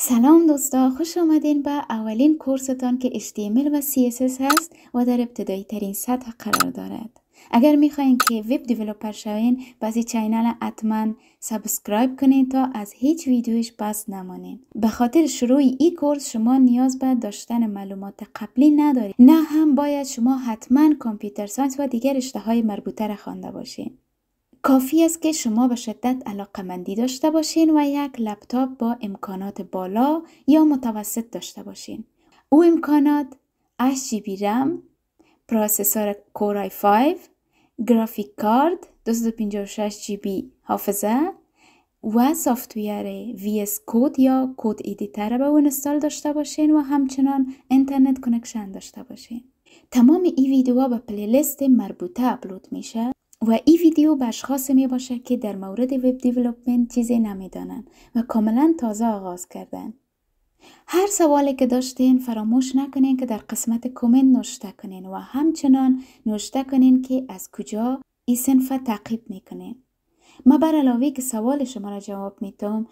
سلام دوستا، خوش آمدین به اولین کورستان که HTML و CSS هست و در ابتدایی ترین سطح قرار دارد. اگر میخواین که وب دیولوپر شوین، بعضی چینل حتما سابسکرایب کنین تا از هیچ ویدیوش پس نمانین. به خاطر شروع این کورس شما نیاز به داشتن معلومات قبلی ندارید، نه هم باید شما حتما کامپیوتر ساینس و دیگر رشته‌های مربوطه را خوانده باشین. کافی است که شما به شدت علاقه‌مندی داشته باشین و یک لپتاپ با امکانات بالا یا متوسط داشته باشین. او امکانات 8 GB رم، پروسسور کور i5، گرافیک کارت، 256 GB حافظه و سافتویر VS کد یا کد ادیتر به اون اینستال داشته باشین و همچنان اینترنت کانکشن داشته باشین. تمام این ویدیوها به پلیلیست مربوطه اپلود میشه و این ویدیو به اشخاص می باشه که در مورد وب دیولپمنت چیزی نمیدانن و کاملا تازه آغاز کردن. هر سوالی که داشتین فراموش نکنین که در قسمت کامنت نوشته کنین و همچنان نوشته کنین که از کجا این صنف تعقیب میکنین. ما بر علاوه که سوال شما را جواب میتونم،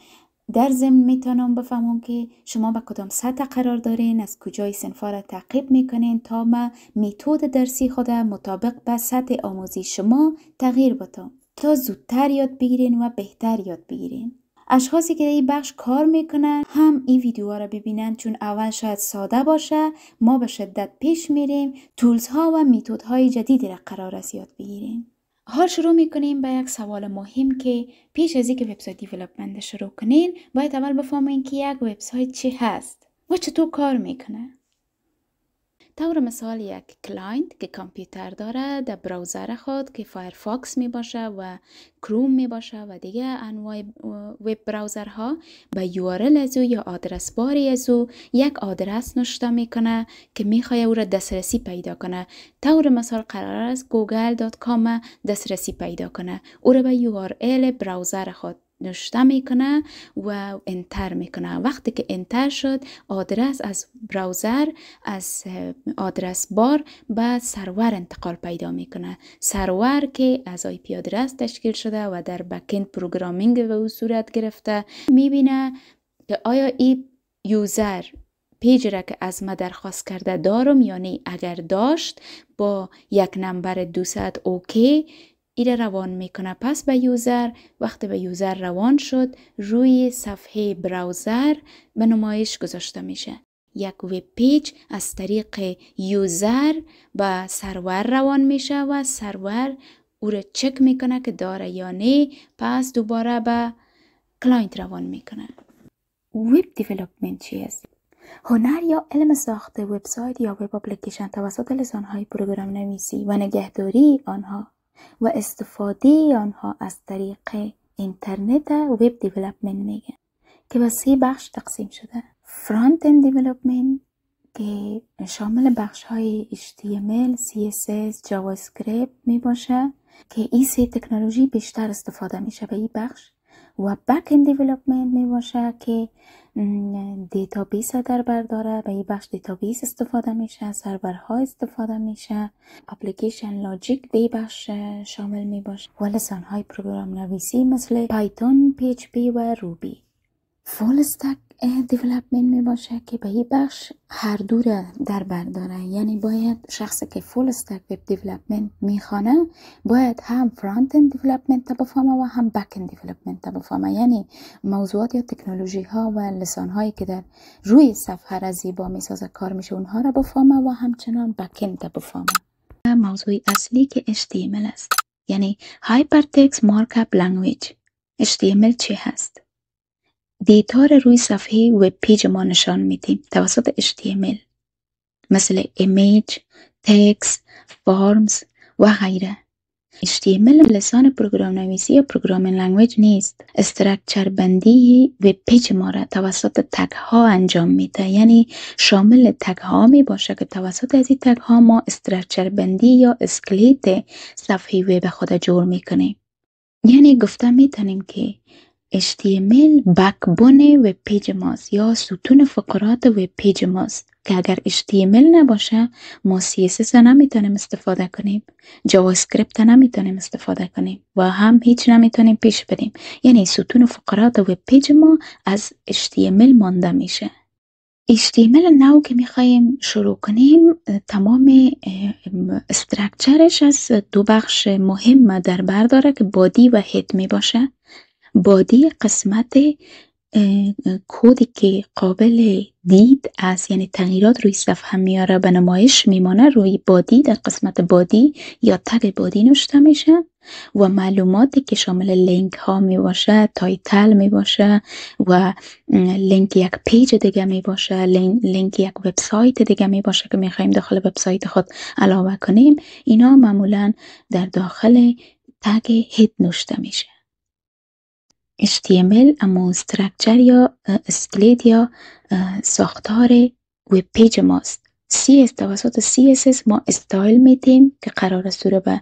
در ضمن میتونم بفهمم که شما به کدام سطح قرار دارین، از کجای صنفا را تعقیب میکنین تا ما متد درسی خود مطابق به سطح آموزی شما تغییر بدم تا زودتر یاد بگیرین و بهتر یاد بگیرین. اشخاصی که این بخش کار میکنن هم این ویدیو را ببینن، چون اول شاید ساده باشه، ما به شدت پیش میریم، تولز ها و متد های جدیدی را قرار است یاد بگیریم. حال شروع میکنیم به یک سوال مهم که پیش از اینکه وبسایت دیولپمنت شروع کنین باید اول بفهمین که یک وبسایت چی هست و چطور کار میکنه. طور مثال یک کلاینت که کامپیوتر داره، در براوزر خود که فایرفاکس می باشه و کروم می باشه و دیگه انواع وب براوزرها، به URL از او یا آدرس باری از او یک آدرس نوشته میکنه که میخواد او را دسترسی پیدا کنه. طور مثال قرار است google.com دسترسی پیدا کنه، او را به URL براوزر خود نوشته میکنه و انتر میکنه. وقتی که انتر شد، آدرس از براوزر از آدرس بار به سرور انتقال پیدا میکنه. سرور که از IP آدرس تشکیل شده و در بک‌اند پروگرامینگ به او صورت گرفته، میبینه که آیا این یوزر پیج را که از ما درخواست کرده دارم یا نه. اگر داشت با یک نمبر 200 اوکی ایره روان میکنه. پس به یوزر، وقتی به یوزر روان شد، روی صفحه براوزر به نمایش گذاشته میشه. یک وب پیج از طریق یوزر به سرور روان میشه و سرور او را چک میکنه که داره یا نه، پس دوباره به کلاینت روان میکنه. وب دیولپمنت چی است؟ هنر یا علم ساخت وبسایت یا وب اپلیکیشن توسط لسان‌های پروگرام نویسی و نگهداری آنها و استفاده آنها از طریق اینترنت وب دیولپمنت میگن که به 3 بخش تقسیم شده. فرانت اند دیولپمنت که شامل بخش های HTML، CSS، جاوا اسکریپت می باشه که این 3 تکنولوژی بیشتر استفاده میشه به این بخش. و بک اند دیولپمنت می باشه که دیتابیس در بر داره، به این بخش دیتابیس استفاده میشه، سرورها استفاده میشه، اپلیکیشن لاجیک به این بخش شامل می باشه و لسان های پروگرام نویسی مثل پایتون، PHP و روبی. فول استک دیولپمنت می باشه که به این بخش هر دو را در بر داره، یعنی باید شخصی که فول استک وب دیولپمنت میخوانه باید هم فرانت اند دیولپمنت تا بفهمه و هم بک اند دیولپمنت تا بفهمه، یعنی موضوعات یا تکنولوژی ها و لسان هایی که در روی صفحه را زیبا میسازه کار میشه اونها را بفهمه و همچنان بک اند تا بفهمه. موضوع اصلی که HTML است، یعنی Hypertext Markup Language. HTML چی هست؟ دیتا را روی صفحه وب پیج ما نشان میدیم توسط HTML، مثل ایمیج، تکست، فارمز و غیره. HTML لسان پروگرام نویسی یا پروگرامینگ لنگویج نیست. استراکچر بندی وب پیج ما را توسط تگ ها انجام میده، یعنی شامل تگ ها می باشه که توسط از این تگ ها ما استراکچر بندی یا اسکلت صفحه وب خود جور میکنیم. یعنی گفته میتونیم که HTML بکبون وب پیج ماست یا ستون فقرات وب پیج ماست. که اگر HTML نباشه ما CSS نمیتونیم استفاده کنیم، جاوا اسکریپت نمیتونیم استفاده کنیم و هم هیچ نمیتونیم پیش بریم. یعنی ستون و فقرات وب پیج ما از HTML مانده میشه. HTML نو که میخواییم شروع کنیم، تمام استرکچرش از دو بخش مهم در بر داره که بادی و هید می باشه. بادی قسمت کودی که قابل دید است، یعنی تغییرات روی صفحه میاره به نمایش میمانه روی بادی، در قسمت بادی یا تگ بادی نوشته میشه و معلوماتی که شامل لینک ها می باشه، تایتل می باشه و لینک یک پیج دیگه می باشه، لینک یک وبسایت دیگه می باشه که می خواهیم داخل وبسایت خود علاوه کنیم، اینا معمولا در داخل تگ هید نوشته میشه. HTML اما استرکچر یا اسکلت یا ساختار وب پیج ماست. توسط CSS ما استایل میدیم که قرار است رو به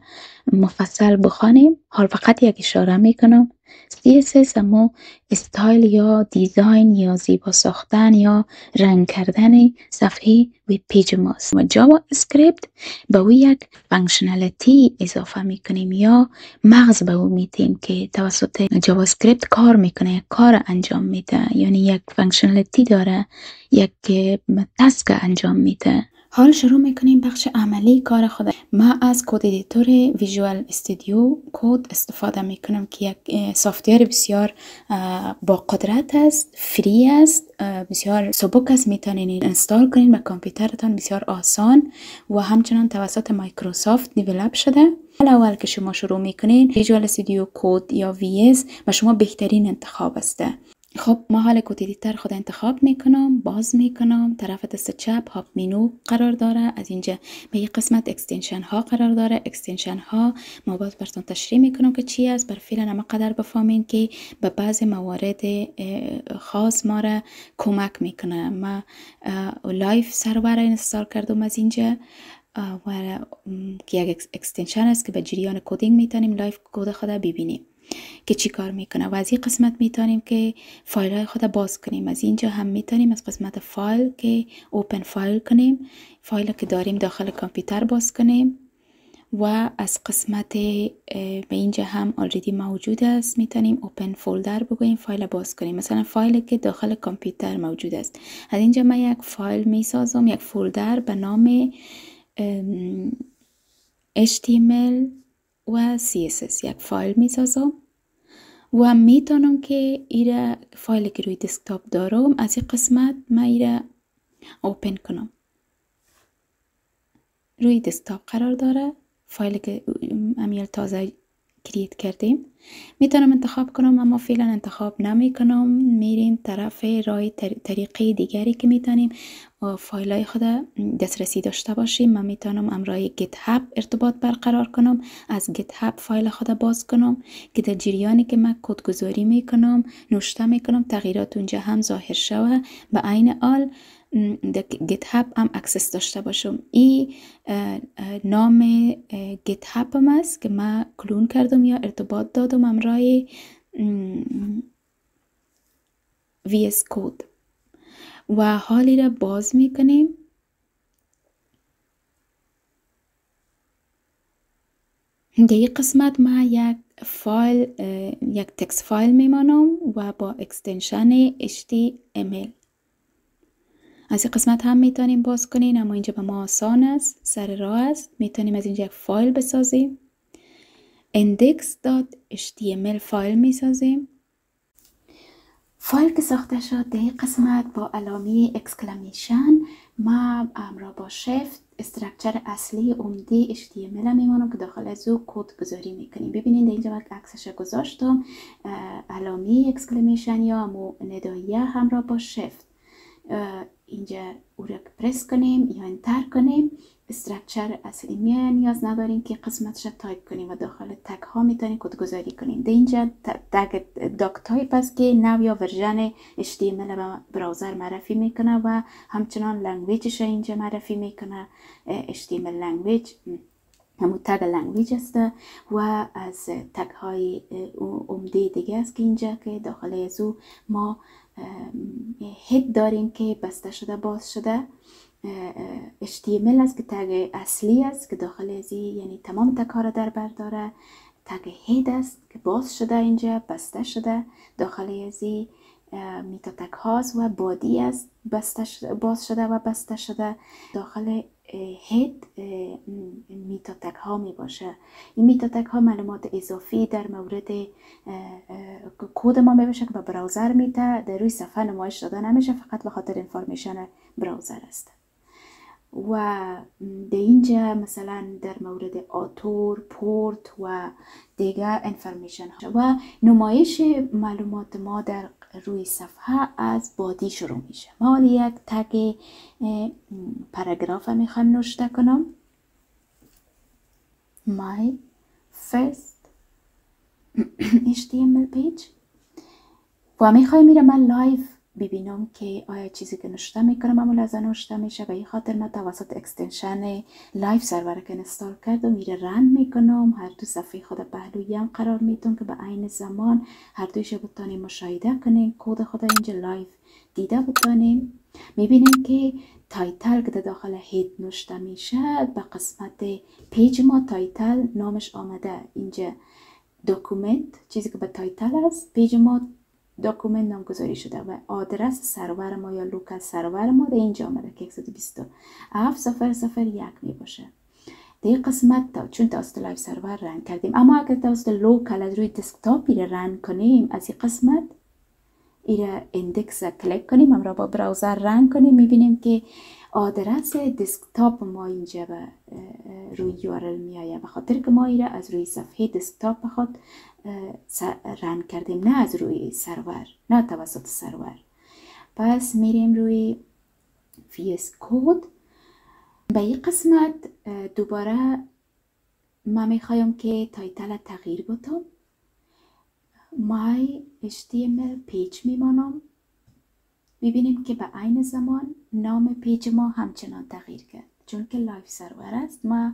مفصل بخوانیم. حال فقط یک اشاره میکنم. CSS اما استایل یا دیزاین یا زیبا ساختن یا رنگ کردن صفحه وب پیج ماست. و جاوا اسکریپت به او یک فانکشنالیتی اضافه میکنیم یا مغز به او میدیم که توسط جاوا اسکریپت کار میکنه، یک کار انجام میده، یعنی یک فانکشنالیتی داره، یک تاسک انجام میده. حال شروع میکنیم بخش عملی کار خود. ما از کد ادیتور ویژوال استودیو کد استفاده میکنم که یک سافتویر بسیار با قدرت است، فری است، بسیار سبک است، میتونین انستال کنین به کامپیوترتان بسیار آسان و همچنان توسط مایکروسافت دیولپ شده. اول که شما شروع میکنین ویژوال استودیو کد یا VS و شما بهترین انتخاب است. خب ما حال کد ادیتور خود انتخاب میکنم، باز میکنم، طرف دست چپ هاپ مینو قرار داره، از اینجا به یک قسمت اکستنشن ها قرار داره. اکستنشن ها ما باز براتون تشریح میکنم که چی است. بر فعلا اما قدر بفهمین که به بعض موارد خاص ما را کمک میکنه. ما لایف سرور اینستال کردم از اینجا و که یک اکستنشن است که به جریان کدینگ میتونیم لایف کد خود ببینیم که چی کار میکنه. و از این قسمت میتونیم که فایل های خود باز کنیم. از اینجا هم میتونیم از قسمت فایل که اوپن فایل کنیم، فایل که داریم داخل کامپیوتر باز کنیم و از قسمت به اینجا هم آلریدی موجود است میتونیم اوپن فولدر بگوییم، فایل باز کنیم. مثلا فایلی که داخل کامپیوتر موجود است، از اینجا من یک فایل میسازم، یک فولدر به نام HTML و CSS، یک فایل میسازم و میتونم که ایره فایلی که روی دسکتاپ دارم از این قسمت من ایره اوپن کنم. روی دسکتاپ قرار داره فایلی که امیال تازه کریت کردیم. میتونم انتخاب کنم اما فعلا انتخاب نمی کنم. میریم طرف راه طریقه دیگری که میتونیم فایل های خود دسترسی داشته باشیم. من میتونم امرای گیت هاب ارتباط برقرار کنم، از گیت هاب فایل خود باز کنم که در جریانی که من کدگذاری میکنم نوشته میکنم تغییرات اونجا هم ظاهر شوه، به عین حال گیت هاب هم اکسس داشته باشم. این نام گیت هاب هم است که من کلون کردم یا ارتباط دادم امرای VS کد و حالی را باز میکنیم. در این قسمت ما یک فایل، یک تکست فایل میمانم و با اکستنشن HTML. از این قسمت هم میتونیم باز کنیم اما اینجا به ما آسان است، سر راه است. میتونیم از اینجا یک فایل بسازیم، index.html فایل میسازیم. فایل که ساخته شد در این قسمت با علامه اکسکلمیشن ما همراه با شفت استرکچر اصلی عمده HTML میمانم که داخل از او کد گذاری میکنیم. ببینید اینجا وقت عکسش گذاشتم، علامه اکسکلمیشن یا ندایه همراه با شفت. اینجا او را پرس کنیم یا انتر کنیم، استرکچر اصلی نیاز نداریم که قسمتش تایپ کنیم و داخل تگ ها میتونیم کدگذاری کنیم. در اینجا تگ داک تایپ است که نو یا ورژن HTML به براوزر معرفی میکنه و همچنان لنگویجش اینجا معرفی میکنه. HTML لنگویج همون تگ لنگویج است و از تگ های عمده دیگه است که اینجا که داخل از او ما هید داریم که بسته شده باز شده HTML است که تگ اصلی است که داخل ازی یعنی تمام تگ ها را در بر داره. تگ هید است که باز شده اینجا بسته شده داخل ازی میتا تگ هاست و بادی است باز شده و بسته شده داخل هید میتا تگ ها می باشه. این میتا تگ ها معلومات اضافی در مورد کد ما می باشه که به براوزر میته در روی صفحه نمایش داده نمیشه، فقط به خاطر انفارمیشن براوزر است. و در اینجا مثلا در مورد آتور، پورت و دیگر انفارمیشن و نمایش معلومات ما در روی صفحه از بادی شروع میشه. ما یک تگ پاراگراف میخوایم نوشته کنم. My first HTML page و میخوایم میره من لایف ببینم که آیا چیزی که نوشته میکنم معمول از نوشته میشه. به این خاطر من توسط اکستنشن لایف سرور که انستال کردم میره رن میکنم. هر دو صفحه خود پهلویی هم قرار میتون که به عین زمان هر دویش بتانیم مشاهده کنیم. کد خود اینجا لایف دیده بتانیم. میبینیم که تایتل که داخل هید نوشته میشه به قسمت پیج ما تایتل نامش آمده اینجا داکومنت، چیزی که به تایتل است پیج ما داکومنت نامگذاری شده و آدرس سرور ما یا لوکال سرور ما در اینجا آمده که 127.0.0.1 می باشه. در قسمت چون توسط لایف سرور رن کردیم، اما اگر توسط لوکال از روی دسکتاپ ایره رن کنیم از این قسمت ایره اندکس کلیک کنیم، هم را با براوزر رن کنیم، میبینیم که آدرس دسکتاپ ما اینجا به روی URL می آید. به خاطر که ما ایره از روی صفحه دسکتاپ بخواد رن کردیم، نه از روی سرور، نه توسط سرور. پس میریم روی VS Code. به این قسمت دوباره ما میخوایم که تایتل تغییر بدم. My HTML page میمانم. ببینیم که به عین زمان نام پیج ما همچنان تغییر کرد. چون که لایف سرور است ما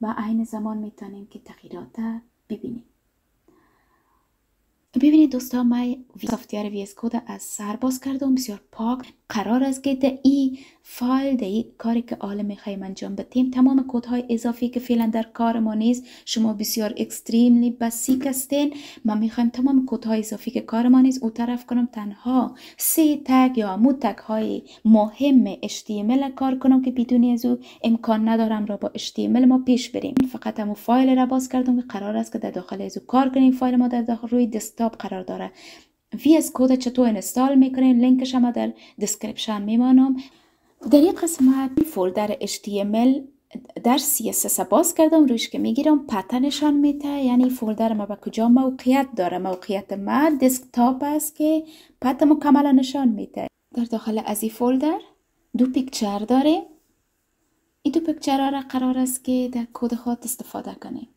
به عین زمان میتونیم که تغییرات ببینیم. ببینید دوستان، من سافتیار ویس کد از سر باز کردم، بسیار پاک. قرار است که در این فایل، در این کاری که حالا میخوایم انجام بدیم، تمام کدهای اضافی که فعلا در کار ما نیست، شما بسیار اکستریملی بیسیک هستین. ما میخوایم تمام کدهای اضافی که کار ما نیست او طرف کنم، تنها 3 تگ یا عمود تگ های مهم HTML کار کنم که بدون از او امکان ندارم را با HTML ما پیش بریم. فقط همون فایل را باز کردم که قرار است که در داخل از او کار کنیم. فایل ما در داخل روی دسکتاپ قرار داره. VS Code چطور انستال میکنین لینکش هم در دسکریپشن میمانم. در این قسمت فولدر HTML در CSS باز کردم، روش که میگیرم پتنشان میته، یعنی فولدر ما به کجا موقعیت داره. موقعیت ما دسکتاپ است که پتن مکمل نشان میته. در داخل از این فولدر 2 پیکچر داره. این 2 پیکچر را قرار است که در کد خود استفاده کنیم.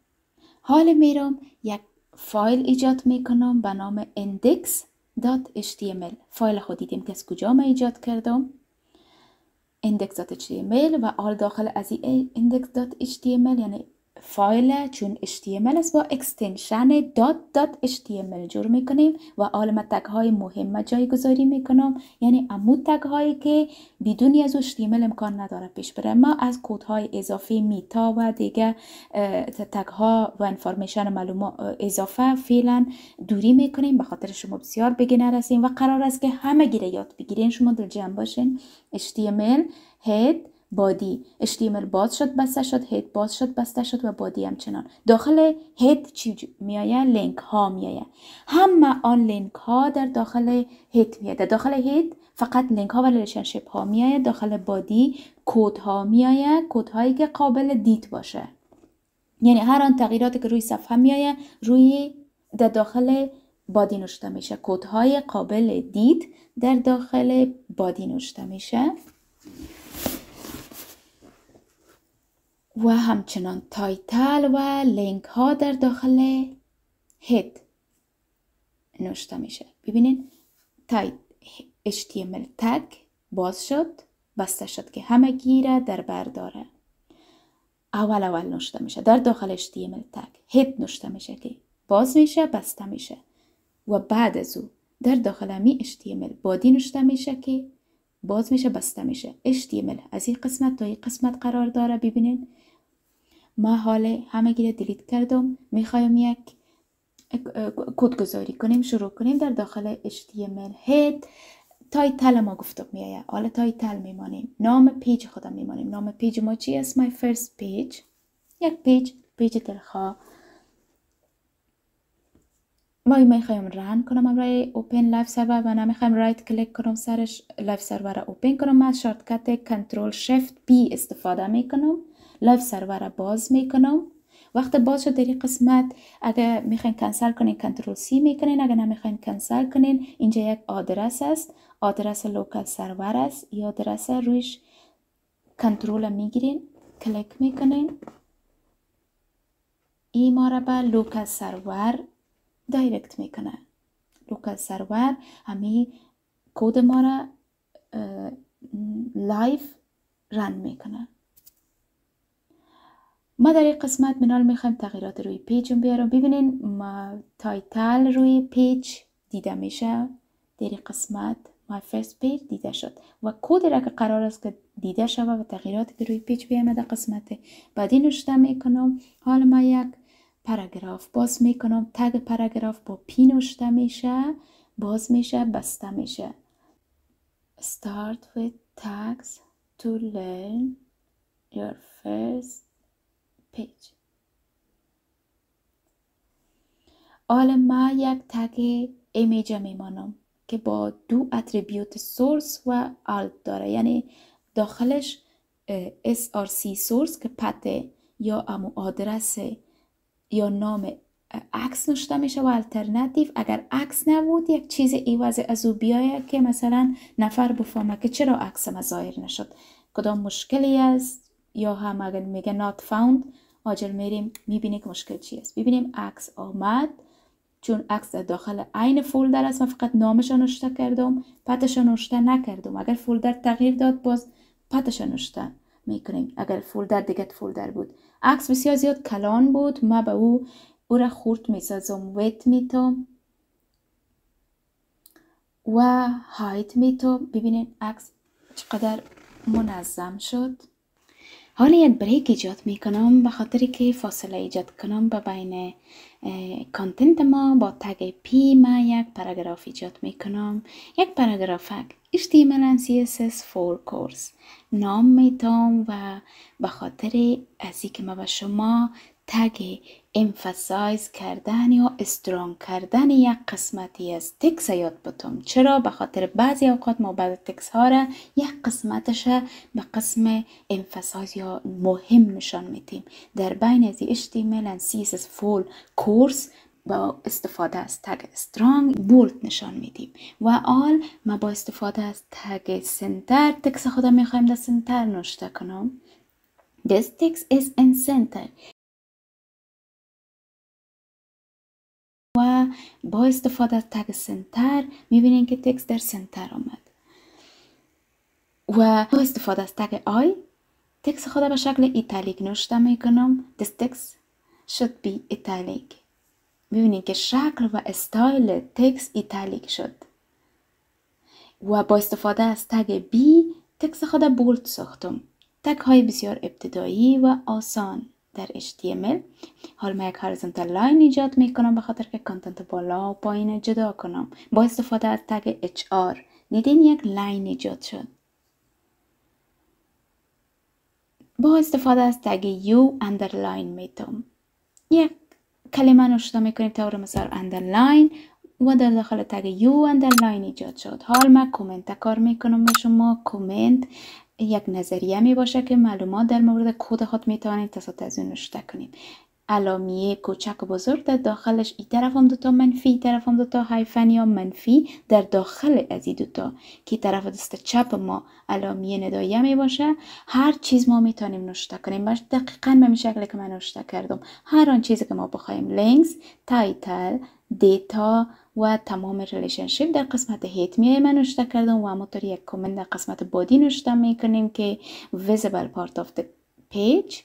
حالا میرم یک فایل ایجاد میکنم به نام index.html. فایل خود دیدیم که از کجا ما ایجاد کردم، index.html. و حال داخل از این index.html یعنی فایل چون HTML است با اکستنشن .html جور میکنیم و حال ما تگ های مهم جایگذاری میکنم، یعنی عمود تگ هایی که بدون از HTML امکان نداره پیش بره. ما از کد های اضافی میتا و دیگه تگ ها و انفارمیشن معلومات اضافه فعلا دوری میکنیم، به خاطر شما بسیار بگینر هستین و قرار است که همه گیره یاد بگیرین. شما دل جمع باشین. HTML head بادی، HTML باز شد بسته شد، هید باز شد بسته شد و بادی همچنان. داخل هید چی میآید؟ لینک ها میآید. همه آن لینک ها در داخل هید میآید. در داخل هید فقط لینک ها و ریلیشنشیپ ها میآید. داخل بادی کد ها میآید، کد هایی که قابل دید باشه، یعنی هر آن تغییراتی که روی صفحه میآید روی در داخل بادی نوشته میشه. کد های قابل دید در داخل بادی نوشته میشه و همچنان تایتل و لینک ها در داخل هید نوشته میشه. ببینید HTML تگ باز شد بسته شد که همه گیره در بر داره. اول نوشته میشه در داخل HTML تگ هید نوشته میشه که باز میشه بسته میشه و بعد از او در داخل می HTML بادی نوشته میشه که باز میشه بسته میشه. HTML از این قسمت تا این قسمت قرار داره. ببینین ما حال همه رو دیلیت کردم. میخوایم یک کد گذاری کنیم، شروع کنیم در داخل HTML. هید تایتل ما گفتم میایه. حالا تایتل میمانیم، نام پیج خودم میمانیم. نام پیج ما چی است؟ my first page. یک پیج دلخواه. ما میخوایم رن کنم برای اوپن لایف سرور و نمیخوایم رایت کلیک کنم سرش لایف سرور اوپن کنم. من شارتکت کنترل شیفت پی استفاده میکنم. لایف سرور باز میکنم. وقت باز شد در این قسمت اگه میخواین کنسل کنین کنترل سی میکنین. اگه نمیخواین کنسل کنین اینجا یک آدرس است، آدرس لوکال سرور است. این آدرس رویش کنترل میگیرین، کلیک میکنین، این ما را به لوکال سرور دایرکت میکنه. لوکال سرور همین کد ما را لایف رن میکنه. ما در این قسمت منال میخوایم تغییرات روی پیج بیارم. ببینین ما تایتل روی پیج دیده میشه. در این قسمت my first page دیده شد و کدی را که قرار است که دیده شود و تغییراتی که روی پیج بیامده در قسمت بعدی نوشته میکنم. حالا ما یک پاراگراف باز میکنم. تگ پاراگراف با پی نوشته میشه، باز میشه، بسته میشه. Start with tags to learn your first page. حالا ما یک تگ ایمیج میمانم که با دو اتریبیوت سورس و alt داره، یعنی داخلش src سورس که پته یا امو آدرس یا نام عکس نوشته میشه و الترناتیو اگر عکس نبود یک چیز ایواز از او بیایه که مثلا نفر بفهمه که چرا عکسم ظاهر نشد، کدام مشکلی است، یا هم اگر میگه not found آجر میریم میبینی که مشکل چی است. ببینیم عکس آمد، چون عکس داخل عین فولدر است. من فقط نامش نوشته کردم، پتش نوشته نکردم. اگر فولدر تغییر داد باز پتش نوشته میکنیم. اگر فولدر دیگه فولدر بود. عکس بسیار زیاد کلان بود، ما به او را خورد میسازم. ویت میتم و هایت میتم. ببینید عکس چقدر منظم شد. حالا یک بریک ایجاد میکنم به خاطری که فاصله ایجاد کنم به بین کانتنت ما. با تگ پی ما یک پاراگراف ایجاد میکنم. یک پاراگراف HTML and CSS for course نام میتم و به خاطر از اینکه ما به شما تگ emphasize کردن یا استرانگ کردن یک قسمتی از تکس یاد بتم. چرا؟ به خاطر بعضی اوقات ما بعض تکس ها را یک قسمتش به قسم emphasize یا مهم نشان میدیم. در بین از HTML and CSS full course با استفاده از تگ strong bold نشان میدیم و آل ما با استفاده از تگ center تکس خودم میخوایم در سنتر نوشته کنم. This text is in center و با استفاده از تگ سنتر میبینین که تکست در سنتر آمد و با استفاده از تگ آی تکست خود به شکل ایتالیک نوشته میکنم. This text should be italic. میبینین که شکل و استایل تکست ایتالیک شد و با استفاده از تگ بی تکست خود بولد ساختم. تگ های بسیار ابتدایی و آسان در HTML. حالا من یک هورایزونتال لاین ایجاد میکنم به خاطر که کانتنت بالا و پایین جدا کنم. با استفاده از تگ HR دیدین یک لاین ایجاد شد. با استفاده از تگ U اندرلاین میتم. یک کلمه نوشته میکنیم طور مثال اندرلاین و در داخل تگ U اندرلاین ایجاد شد. حال من کامنت کار میکنم به شما. کامنت یک نظریه می باشه که معلومات در مورد کد خود میتوانید تصادف از اون نوشته کنیم. علامیه کوچک و بزرگ در داخلش ای طرف هم دوتا منفی، ای طرف هم دوتا هایفن یا منفی در داخل از این دوتا که طرف دست چپ ما علامیه ندایه می باشه. هر چیز ما میتونیم نوشته کنیم باش دقیقاً به شکلی که من نوشته کردم. هر آن چیزی که ما بخوایم لینکس، تایتل، دیتا و تمام ریلیشنشیپ در قسمت هیت میای من نوشته کردم و همونطور یک کامنت در قسمت بادی نوشته میکنیم که visible part of the page.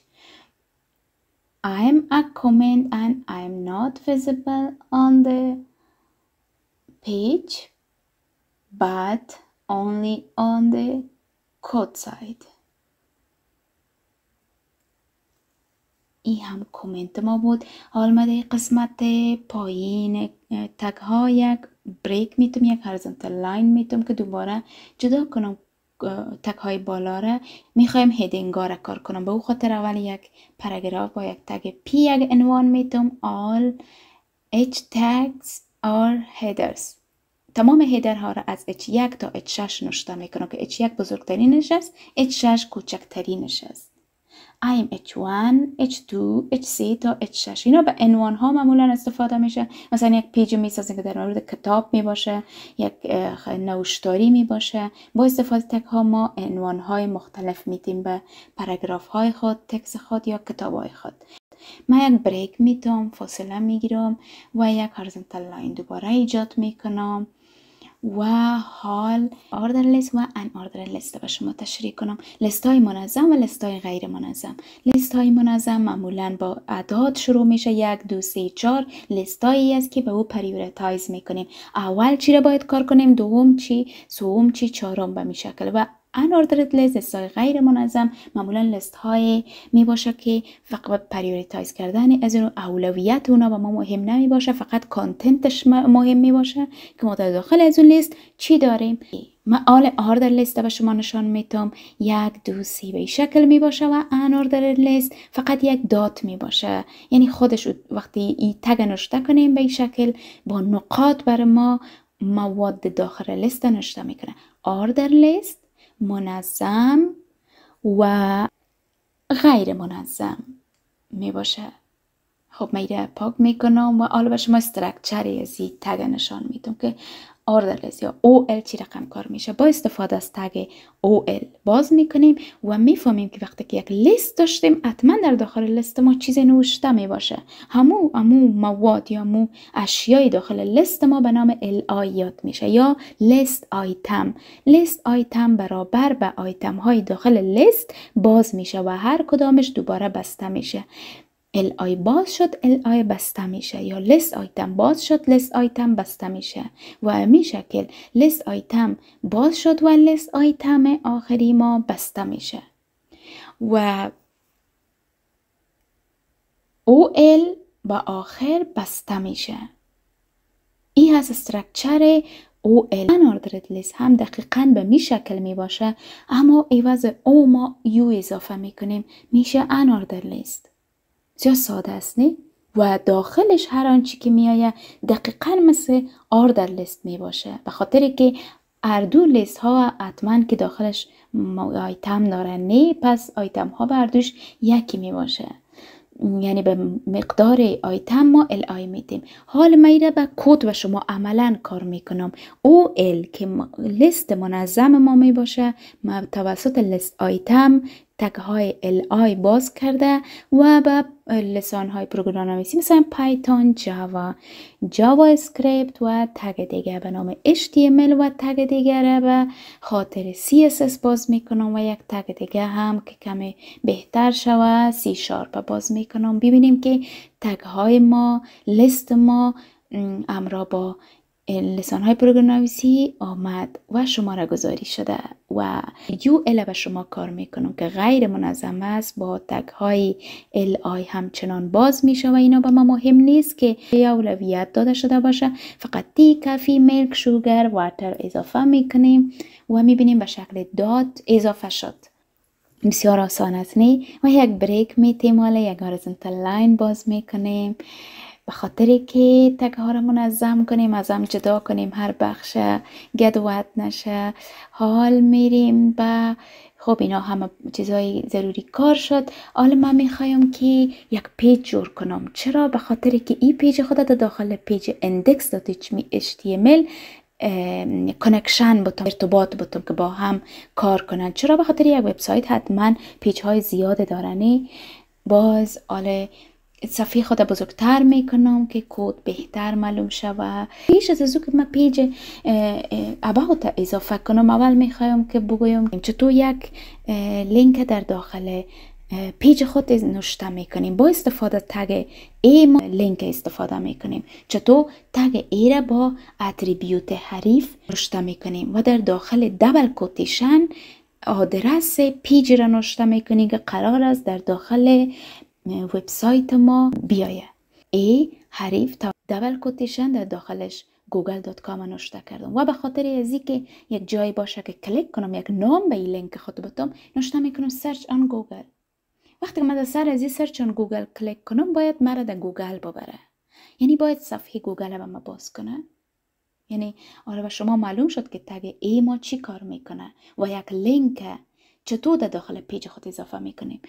I am a comment and I am not visible on the page but only on the code side. این هم کامنت ما بود. حالا در قسمت پایین تگ ها یک بریک میتونم، یک هورایزونتال لاین میتونم که دوباره جدا کنم تگ های بالا را. میخوایم هیدینگ ها را کار کنم، به او خاطر اول یک پاراگراف با یک تگ پی یک عنوان میتونم all h tags are headers. تمام هیدر ها را از h1 تا h6 نوشته میکنم که h1 بزرگترینش است، h6 کوچکترینش است. I'm H1, H2, H3 تا H6. اینا به عنوان ها معمولا استفاده میشه. مثلا یک پیج میسازیم که در مورد کتاب می باشه، یک نوشتاری می باشه. با استفاده تگ ها ما عنوان های مختلف میدیم به پاراگراف های خود، تکست خود یا کتاب های خود. من یک بریک میتونم، فاصله میگیرم و یک هورایزونتال لاین دوباره ایجاد میکنم و حال اوردر لیست و ان اوردر لیست به شما تشریح کنم. لیست های منظم و لیست های غیر منظم. لیست های منظم معمولا با اعداد شروع میشه، 1 2 3 4. لیست هایی است که به او پریورتایز میکنیم. اول چی را باید کار کنیم، دوم چی، سوم چی، چهارم به می شکل. و ان اوردرد لیست های غیر منظم معمولا لیست های می باشه که فقط پریورتایز کردن از اون اولویت اونا به ما مهم نمی باشه، فقط کانتنتش مهم می باشه که ما در داخل از اون لیست چی داریم. من اوردر لیست به شما نشان میتم، 1 2 3 به این شکل می باشه و ان اوردر لیست فقط یک دات می باشه. یعنی خودش وقتی این تگ نوشته کنیم به این شکل با نقاط بر ما مواد داخل لیست نوشته میکنه. اوردر لیست منظم و غیر منظم می باشه. خب من ایره پاک میکنم و حالا به شما استرکچری از این تگ نشان میدم که اوردر لیست یا OL چی رقم کار میشه. با استفاده از تگ OL باز میکنیم و میفهمیم که وقتی که یک لیست داشتیم حتما در داخل لیست ما چیز نوشته می باشه. همو مواد یا همو اشیای داخل لیست ما به نام LI یاد میشه یا لیست آیتم. لیست آیتم برابر به آیتم های داخل لیست باز میشه و هر کدامش دوباره بسته میشه. LI باز شد LI بسته میشه یا لیست آیتم باز شد لیست آیتم بسته میشه و همین شکل لیست آیتم باز شد و لیست آیتم آخری ما بسته میشه و OL با آخر بسته میشه. این هست استرکچر OL. unordered list هم دقیقاً به می شکل می باشه، اما عوض O ما U اضافه میکنیم میشه unordered list. بسیار ساده است نه؟ و داخلش هر آنچه که میآید دقیقاً مثل اوردر لیست می باشه، به خاطر که هر دو لیست ها حتما که داخلش آیتم دارن نه، پس آیتم ها بردوش یکی می باشه. یعنی به مقدار آیتم ما LI میدیم. حال من ایره به کد و شما عملا کار میکنم. OL که لیست منظم ما می باشه، توسط لیست آیتم تگ های LI باز کرده و به لسان های پروگرام‌نویسی مثلا پایتون، جاوا اسکریپت و تگ دیگر به نام HTML و تگ دیگر به خاطر CSS باز میکنم و یک تگ دیگر هم که کمی بهتر شوه C# باز میکنم. ببینیم که تگ های ما، لیست ما امرا با لسان های پروگرام‌نویسی آمد و شماره گذاری شده و UL به شما کار میکنم که غیر منظم است، با تگ های LI همچنان باز میشه و اینا به ما مهم نیست که اولویت داده شده باشه، فقط تی، کافی، میلک، شوگر، واتر اضافه میکنیم و میبینیم به شکل دات اضافه شد. بسیار آسان است نه؟ و یک بریک میتیم ولی یک هورایزونتال لاین باز میکنیم به خاطر که تگ ها را منظم کنیم، از هم جدا کنیم، هر بخش گدوت نشه. حال میریم به خب اینا همه چیزای ضروری کار شد. حالا من میخوایم که یک پیج جور کنم. چرا؟ به خاطر که این پیج خودت داخل پیج index.html کانکشن بتم، ارتباط بتم که با هم کار کنن. چرا؟ به خاطر یک وبسایت حتما پیج های زیاده دارنی. باز حالا صفحه خود بزرگتر میکنم که کد بهتر معلوم شود. پیش از که من پیج about اضافه کنم، اول میخوایم که بگویم چطور یک لینک در داخل پیج خود نوشته میکنیم. با استفاده تگ ای ما لینک استفاده میکنیم. چطور؟ تگ ای را با اتریبیوت حریف نوشته میکنیم و در داخل دبل کوتیشن آدرس پیج را نوشته میکنیم که قرار است در داخل وبسایت ما بیایه. ای حریف تا دبل کوتیشن در داخلش google.com نوشته کردم و به خاطر ازی که یک جایی باشه که کلیک کنم یک نام به این لینک خود بتم نوشته میکنم سرچ آن گوگل. وقتی که من در سر ازی سرچ آن گوگل کلیک کنم باید مرا در گوگل ببره، یعنی باید صفحه گوگل به ما باز کنه. یعنی آره به شما معلوم شد که تگ ای ما چی کار میکنه و یک لینک چطور در داخل پیج خود اضافه میکنیم.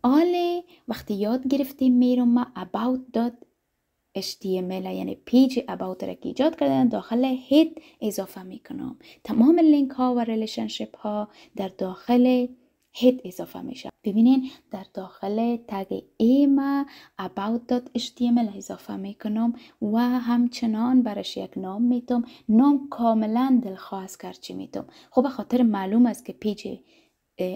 آله وقتی یاد گرفتیم میرم ما about.html یعنی پیج about را که ایجاد کردن داخل هید اضافه میکنم. تمام لینک ها و ریلیشنشیپ ها در داخل هید اضافه میشه. ببینین در داخل تگ ای ما about.html اضافه میکنم و همچنان برش یک نام میتم. نام کاملا دلخواه است که چی میتم. خب به خاطر معلوم است که پیج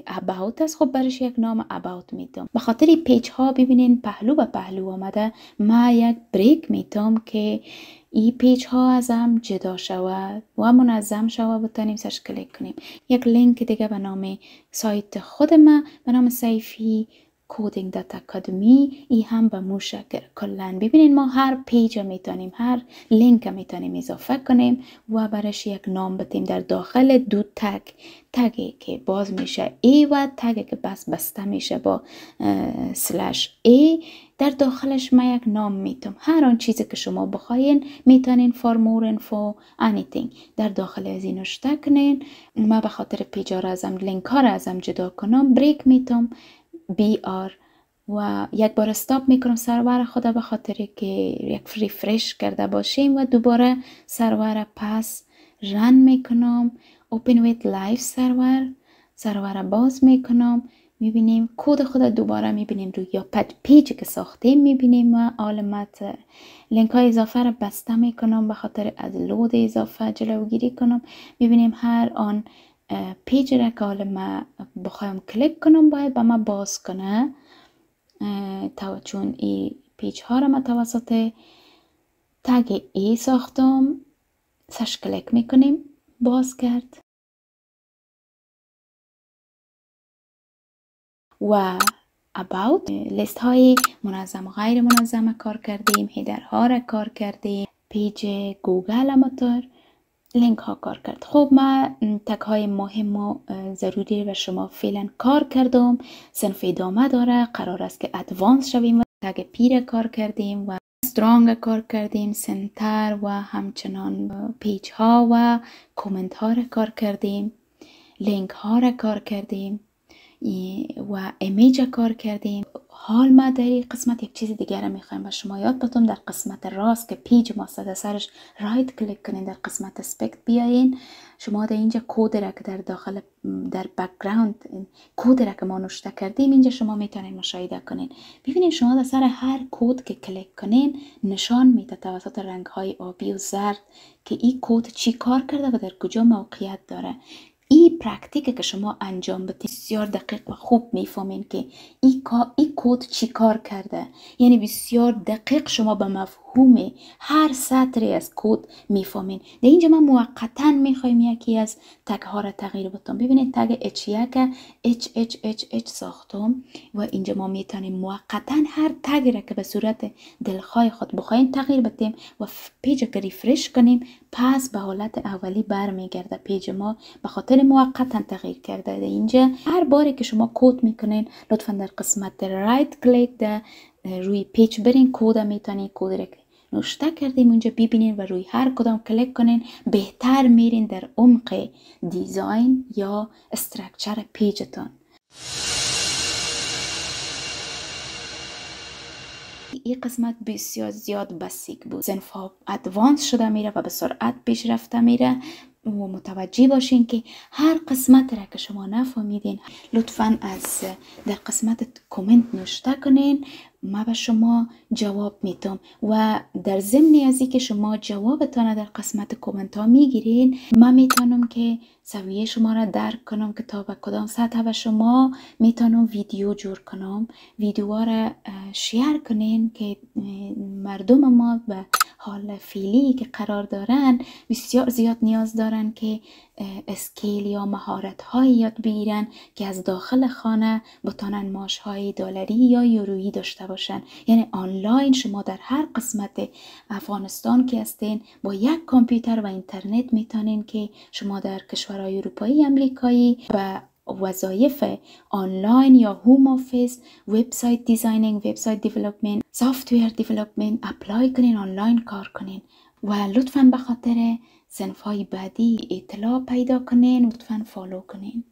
about است، خب برش یک نام about میتم. به خاطر پیج ها ببینین پهلو به پهلو آمده، ما یک بریک میتم که این پیج ها از هم جدا شود و منظم شود. بتانیم سرش کلیک کنیم. یک لینک دیگه به نام سایت خود ما به نام سیفی coding.academy ای هم به مو شکل. کلن ببینین ما هر پیج میتونیم هر لینک میتونیم اضافه کنیم و برش یک نام بتیم. در داخل دو تگی که باز میشه ای و تگی که بسته میشه با /a در داخلش ما یک نام میتونم. هر آن چیزی که شما بخواین میتونین for more info anything در داخل از این نوشته کنین. ما به خاطر پیج ها را ازم لینک ها را ازم جدا کنم بریک میتونم BR و یک بار استاپ میکنم سرور خدا به خاطر که یک ریفرش کرده باشیم و دوباره سرور پس رن میکنم. open with live سرور باز میکنم. میبینیم کد خود دوباره میبینیم روی یا پیجی که ساختیم میبینیم و علامت لینک های اضافه را بسته میکنم به خاطر از لود اضافه جلوگیری کنم. میبینیم هر آن پیج را که حالا ما بخوایم کلیک کنم باید به ما باز کنه چون این پیج ها را ما توسط تگ ای ساختم. سرش کلیک میکنیم باز کرد و about لیست های منظم و غیر منظم کار کردیم. هیدر ها را کار کردیم. پیج گوگل اماتور لینک ها کار کرد. خب ما تگ های مهم و ضروری و شما فعلا کار کردم. صنف ادامه داره. قرار است که ادوانس شویم و تگ پی را کار کردیم و استرانگ کار کردیم. سنتر و همچنان پیج ها و کومنت ها را کار کردیم. لینک ها را کار کردیم و ایمیج کار کردیم. حال ما در این قسمت یک چیز دیگر را میخوایم و شما یاد بتون در قسمت راست که پیج ما سرش رایت کلیک کنین در قسمت اسپکت بیاین. شما در اینجا کد را که در داخل در بک‌گراند کد را که ما نوشته کردیم اینجا شما میتونین مشاهده کنین. ببینید شما در سر هر کد که کلیک کنین نشان میده توسط رنگ های آبی و زرد که این کد چی کار کرده و در کجا موقعیت داره. این پرکتیک که شما انجام بدید بسیار دقیق و خوب میفهمین که این کد چی کار کرده. یعنی بسیار دقیق شما به مفهوم هر سطری از کد میفهمین. در اینجا ما موقتا میخوایم یکی از تگ ها را تغییر بدم. ببینید تگ H ساختم و اینجا ما میتونیم موقتا هر تگی را که به صورت دلخواه خود بخواین تغییر بدیم و پیج که ریفرش کنیم پس به حالت اولی برمیگرده. پیج ما به خاطر موقتا تغییر کرده. در اینجا هر باری که شما کد میکنین لطفا در قسمت رایت کلیک در روی پیج برین کد میتونین کد را نوشته کردیم اونجا ببینین و روی هر کدام کلیک کنین بهتر میرین در عمق دیزاین یا استرکچر پیجتان. این قسمت بسیار زیاد بسیک بود. صنف ها ادوانس شده میره و به سرعت پیش رفته میره و متوجه باشین که هر قسمت را که شما نفهمیدین لطفاً از در قسمت کامنت نوشته کنین ما به شما جواب میتم و در ضمن از اینکه شما جوابتان در قسمت کامنت ها میگیرین، من میتونم که سویه شما را درک کنم که تا به کدام سطح و شما میتونم ویدیو جور کنم، ویدیوها را شیر کنین که مردم ما به حال فعلی که قرار دارن بسیار زیاد نیاز دارن که اسکیل یا مهارت های یاد بگیرن که از داخل خانه بتونن معاش های دلاری یا یورویی داشته باشن. یعنی آنلاین شما در هر قسمت افغانستان که هستین با یک کامپیوتر و اینترنت میتونین که شما در کشورهای اروپایی، امریکایی و وظایف آنلاین یا هوم آفیس، وبسایت دیزاینینگ، وبسایت دیولپمنت، سافتویر دیولپمنت اپلای کنین، آنلاین کار کنین. و لطفاً به خاطر صنف‌های بعدی اطلاع پیدا کنین، لطفاً فالو کنین.